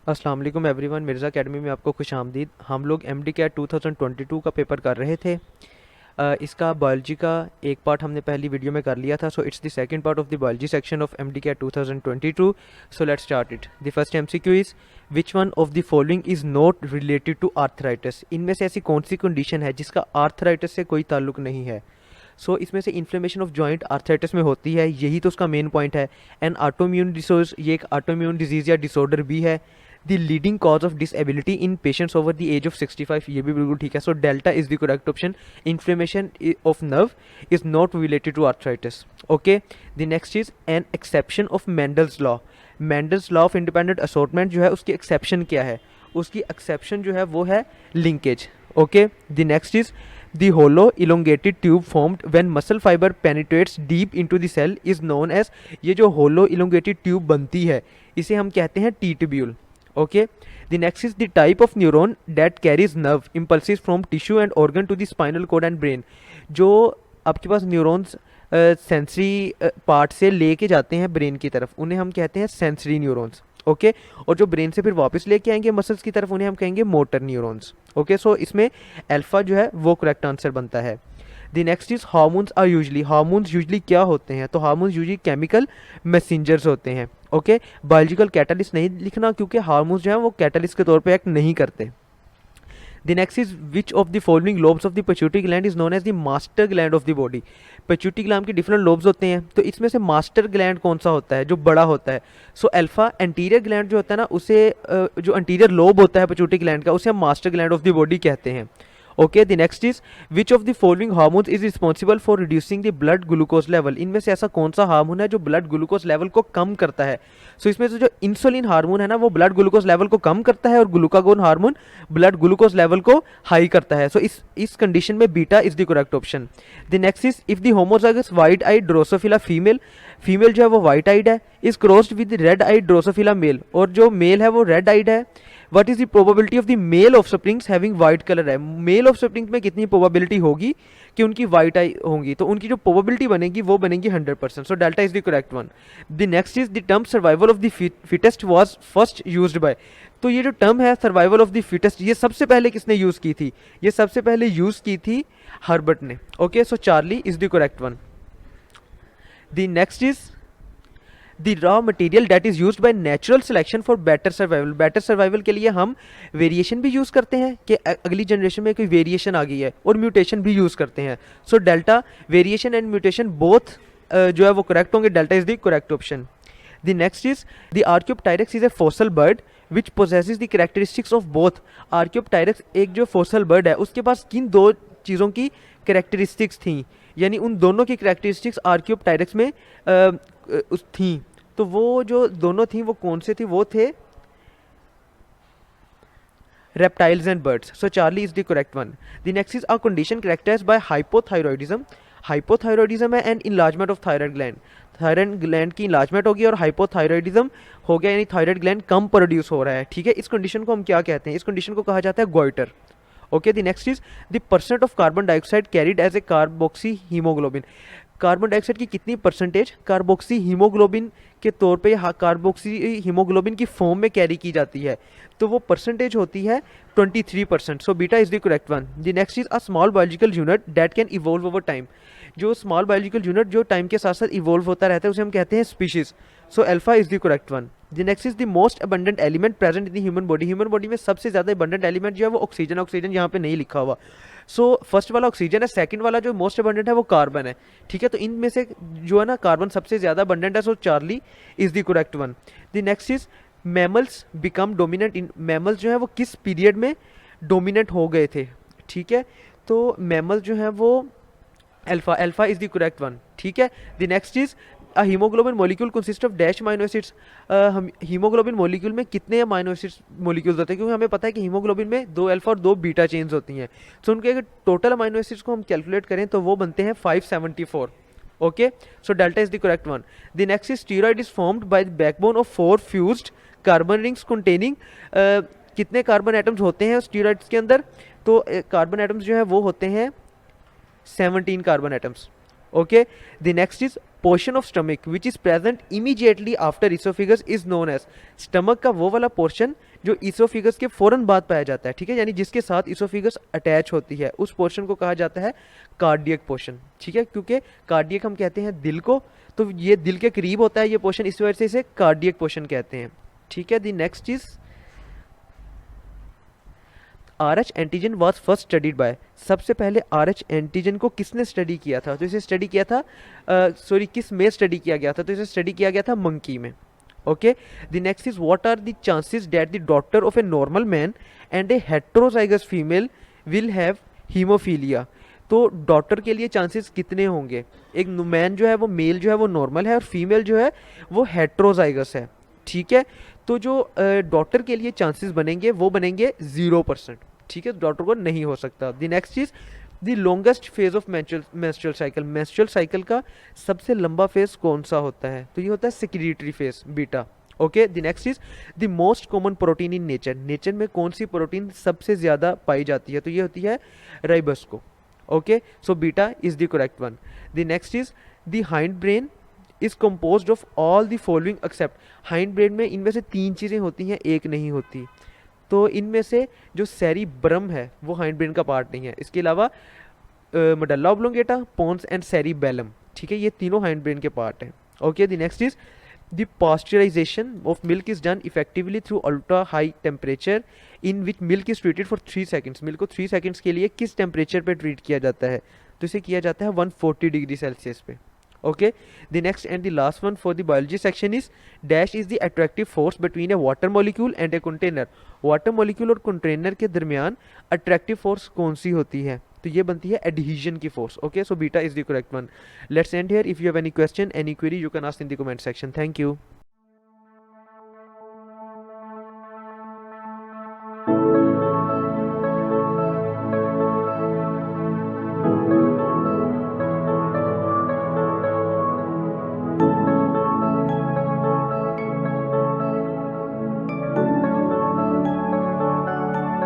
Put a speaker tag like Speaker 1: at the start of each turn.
Speaker 1: अस्सलाम वालेकुम everyone, Mirza academy में आपको खुशामदीद। हम लोग एमडी कैट 2022 का पेपर कर रहे थे। इसका बायोलॉजी का एक पार्ट हमने पहली वीडियो में कर लिया था, so it's the second part of the biology section of MD CAT 2022। So let's start it. The first MCQ is which one of the following is not related to arthritis. इनमें से ऐसी कौन सी condition है जिसका arthritis से कोई ताल्लुक नहीं है। इसमें से इन्फ्लेमेशन ऑफ जॉइंट आर्थराइटिस में होती है, यही तो उसका मेन पॉइंट है। एन ऑटोम्यून डिसोर्स, ये एक ऑटोम्यून डिजीज़ या डिसऑर्डर भी है। The leading cause of disability in patients over the age of 65, ये भी बिल्कुल ठीक है। So delta is the correct option. Inflammation of nerve is not related to arthritis. Okay, the next is an exception of Mendel's law. Mendel's law of independent assortment जो है उसकी exception क्या है? उसकी एक्सेप्शन जो है वो है linkage. Okay, the next is the hollow elongated tube formed when muscle fiber penetrates deep into the cell is known as, ये जो hollow elongated tube बनती है इसे हम कहते हैं T-tubule. Okay, the next is the type of neuron that carries nerve impulses from tissue and organ to the spinal cord and brain. जो आपके पास न्यूरॉन्स सेंसरी पार्ट से लेके जाते हैं ब्रेन की तरफ, उन्हें हम कहते हैं सेंसरी न्यूरॉन्स। ओके, और जो ब्रेन से फिर वापस लेके आएंगे मसल्स की तरफ, उन्हें हम कहेंगे मोटर न्यूरॉन्स। ओके, सो इसमें अल्फा जो है वो करेक्ट आंसर बनता है। The next is hormones are usually, hormones usually क्या होते हैं? तो हार्मोन्स यूजली केमिकल मैसेंजर्स होते हैं। ओके, बायोलॉजिकल कैटलिस्ट नहीं लिखना क्योंकि हार्मोन्स जो है वो कैटलिस्ट के तौर पे एक्ट नहीं करते। The next is which of the following lobes of the pituitary gland is known as the master gland of the body. pituitary gland के डिफरेंट लोब्स होते हैं, तो इसमें से मास्टर ग्लैंड कौन सा होता है जो बड़ा होता है? सो अल्फा एंटीरियर ग्लैंड जो होता है ना, उसे जो एंटीरियर लोब होता है pituitary ग्लैंड का, उसे हम master gland of the body कहते हैं। Okay, the next is which of the following hormones is responsible for reducing the blood glucose level. इनमें से ऐसा कौन सा हार्मोन है जो ब्लड ग्लूकोज लेवल को कम करता है? सो इसमें से जो इंसुलिन हार्मोन है ना वो ब्लड ग्लूकोज लेवल को कम करता है और glucagon hormone blood glucose level को हाई करता है। सो इस कंडीशन में beta is the correct option. The next is if the homozygous white eyed drosophila female, female जो है वो व्हाइट आइड है, is crossed with red eyed drosophila male, और जो मेल है वो रेड आइड है, what is the probability of the male offsprings having white colour है? मेल ऑफ स्प्रिंग्स में कितनी प्रोबेबिलिटी होगी कि उनकी व्हाइट आई होंगी? तो उनकी जो प्रोबेबिलिटी बनेगी वो बनेगी 100%। सो delta is the correct one. The next is the term survival of the fittest was first used by. तो ये जो टर्म है सर्वाइवल ऑफ द फिटेस्ट, ये सबसे पहले किसने यूज की थी? ये सबसे पहले यूज की थी हर्बर्ट ने। Okay, so charlie is the correct one. The next is the raw material that is used by natural selection for better survival. Better survival के लिए हम वेरिएशन भी यूज करते हैं कि अगली जनरेशन में कोई वेरिएशन आ गई है, और म्यूटेशन भी यूज करते हैं। So delta, variation and mutation both जो है वो करेक्ट होंगे। Delta is the correct option. The next is the archaeopteryx is a fossil bird which possesses the characteristics of both. Archaeopteryx एक जो फॉसल बर्ड है उसके पास किन दो चीज़ों की कैरेक्टरिस्टिक्स थी, यानी उन दोनों की कैरेक्टरिस्टिक्स आर्क्योप्टायरेक्स में थी। तो वो जो दोनों थी वो कौन से थी? वो थे reptiles and birds. So Charlie is the correct one. The next is a condition characterized by hypothyroidism. Hypothyroidism है and enlargement of thyroid gland. Thyroid gland की enlargement होगी और hypothyroidism हो गया, यानी थायराइड ग्लैंड कम प्रोड्यूस हो रहा है। ठीक है, इस कंडीशन को हम क्या कहते हैं? इस कंडीशन को कहा जाता है goitre. Okay, the next is the percent of carbon dioxide carried as a carboxy haemoglobin. Carbon dioxide की कितनी परसेंटेज कार्बोक्सी हीमोग्लोबिन के तौर पे कार्बोक्सी हीमोग्लोबिन की फॉर्म में कैरी की जाती है? तो वो परसेंटेज होती है 23%। So beta is the correct one. The next is a small biological unit that can evolve over time. जो स्मॉल बायोलॉजिकल यूनिट जो टाइम के साथ साथ इवॉल्व होता रहता है उसे हम कहते हैं species. So alpha is the correct one. The next is the most abundant element present in the human body. Human body में सबसे ज्यादा अबंडेंट एलिमेंट जो है वो ऑक्सीजन। ऑक्सीजन यहाँ पे नहीं लिखा हुआ। सो फर्स्ट वाला ऑक्सीजन है, सेकंड वाला जो मोस्ट अबंडेंट है वो कार्बन है। ठीक है, तो इनमें से जो है ना कार्बन सबसे ज्यादा अबंडेंट है। So charlie is the correct one. The next is mammals become dominant in. Mammals जो है वो किस पीरियड में डोमिनेंट हो गए थे? ठीक है, तो मैमल जो है वो alpha, alpha is the correct one. ठीक है, the next is a haemoglobin molecule consist of dash amino acids. हम हीमोग्लोबिन मॉलिक्यूल में कितने अमाइनो एसिड्स मॉलिक्यूल्स होते हैं? क्योंकि हमें पता है कि हीमोग्लोबिन में 2 अल्फा और 2 बीटा चेन्स होती हैं। सो उनके अगर टोटल अमाइनो एसिड्स को हम कैलकुलेट करें तो वो बनते हैं 574। Okay, so delta is the correct one. The next is steroid is formed by the backbone of 4 fused carbon rings containing. कितने कार्बन एटम्स होते हैं स्टीरॉइड्स के अंदर? तो कार्बन एटम्स जो है वो होते हैं 17 carbon atoms. Okay, the next is portion of stomach which is present immediately after esophagus is known as. stomach का वो वाला portion जो esophagus के फ़ौरन बाद पाया जाता है, ठीक है, यानी जिसके साथ esophagus अटैच होती है, उस पोर्शन को कहा जाता है कार्डियक पोर्शन, ठीक है, क्योंकि कार्डियक हम कहते हैं दिल को, तो ये दिल के करीब होता है ये पोर्शन, इस वजह से इसे कार्डियक पोर्शन कहते हैं, ठीक है। The next is RH antigen was first studied by, सबसे पहले RH एंटीजन को किसने स्टडी किया था, तो इसे स्टडी किया था किस में स्टडी किया गया था, तो इसे स्टडी किया गया था मंकी में। Okay, the next is what are the chances that the daughter of a normal man and a heterozygous female will have haemophilia, तो डॉटर के लिए चांसेस कितने होंगे, एक मैन जो है वो मेल जो है वो नॉर्मल है और फीमेल जो है वो हेट्रोजाइगस है, ठीक है, तो जो डॉटर के लिए चांसेस बनेंगे वो बनेंगे 0%, ठीक है, डॉटर को नहीं हो सकता। The next is the longest phase of menstrual cycle, menstrual cycle का सबसे लंबा फेज कौन सा होता है, तो ये होता है secretary phase beta. Okay, the next is the most common protein in nature, nature में कौन सी प्रोटीन सबसे ज़्यादा पाई जाती है, तो ये होती है राइबोस्को। Okay, so beta is the correct one. The next is the hind brain is compose of all the following except, hind brain में इनमें से 3 चीज़ें होती हैं, एक नहीं होती, तो इनमें से जो सेरिब्रम है वो हाइंड ब्रेन का पार्ट नहीं है, इसके अलावा medulla oblongata, pons and cerebellum, ठीक है, ये तीनों हाइंड ब्रेन के पार्ट हैं। Okay, the next is the pasteurisation of milk is done effectively through ultra high temperature in which milk is treated for 3 seconds, milk को 3 seconds के लिए किस टेम्परेचर पे ट्रीट किया जाता है, तो इसे किया जाता है 140 डिग्री सेल्सियस पे। Okay, the next and the last one for the biology section is dash is the attractive force between a water molecule and a container, water molecule और container के दरमियान attractive force कौन सी होती है, तो ये बनती है adhesion की force। Okay, so beta is the correct one. Let's end here. If you have any question, any query, you can ask in the comment section. Thank you.